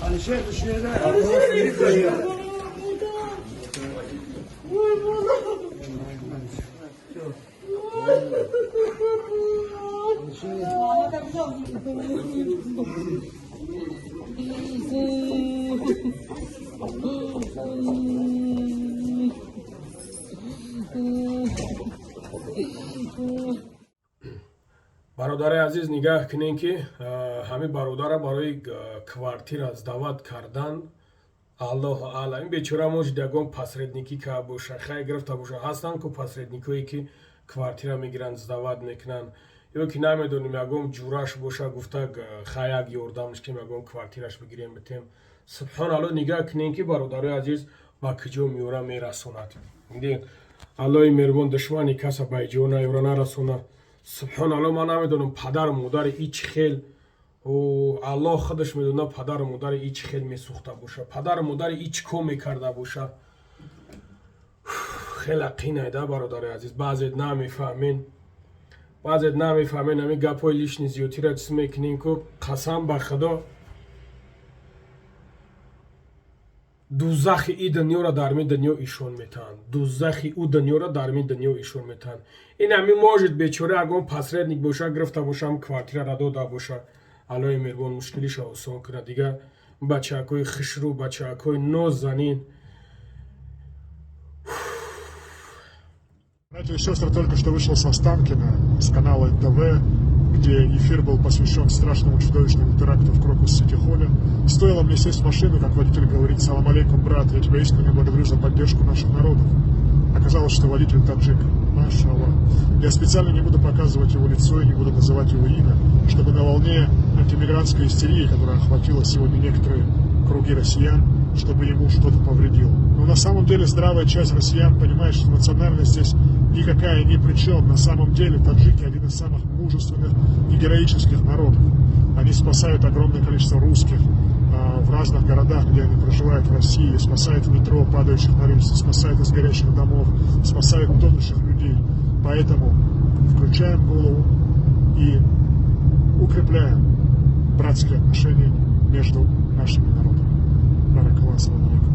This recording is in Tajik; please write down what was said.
Alişer düşüyor. бародари азиз, нигаҳ кунем ки ҳамин бародара барои квартира дават кардан аллоҳу аълам, ин бечора может ягон посредникӣ ка боша, хай гирифта боша. Ҳастанд ку посредникое ки квартира мегиранд, дават мекунанд, ё ки намедонем ягон ҷураш боша, гуфта хай як ёрдамш кем, ягон квартираш бигирем битем. Субҳоналлоҳ, нигаҳ кунем ки бародари азиз ба куҷо меёра мерасонад. аллои меҳрубон душмани каса ба иҷо наёра, нарасона. Субҳоналлоҳ, ман намедонам падару модари ич хел, аллоҳ худаш медонад падару модари ич хел месӯхта боша, падару модари ич ко мекарда боша. хеле қинайда бародари азиз, баъзет намефаҳмем, ҳамин гапҳои лишни зиёдтира чиз мекунем ку қасам ба худо дузахи и дунёро дар ми дунё ишон метаҳанд, дузахи у дунёро дар ми дунё ишон метаҳанд. Ин ҳамин может бечора ягон посредник боша, гирифта боша, ҳам квартираро дода боша. аллои меҳрубон мушкилиша осон кунад. Дигар бачакҳои хушрӯ, бачакҳои нозанин. Братья и сестры, только что вышел с Останкина, с канала НТВ, где эфир был посвящен страшному чудовищному теракту в Крокус-Сити-Холле. Стоило мне сесть в машину, как водитель говорит: «Салам алейкум, брат, я тебя искренне благодарю за поддержку наших народов». Оказалось, что водитель таджик. Машаллах. Я специально не буду показывать его лицо и не буду называть его имя, чтобы на волне антимигрантской истерии, которая охватила сегодня некоторые круги россиян, чтобы ему что-то повредило. Но на самом деле здравая часть россиян понимает, что национальность здесь никакая ни при чем. На самом деле таджики один из самых мужественных и героических народов. Они спасают огромное количество русских в разных городах, где они проживают в России, спасают в метро падающих на рельсы, спасают из горящих домов, спасают тонущих людей. Поэтому включаем голову и укрепляем братские отношения между нашими народами. Баракаллаху.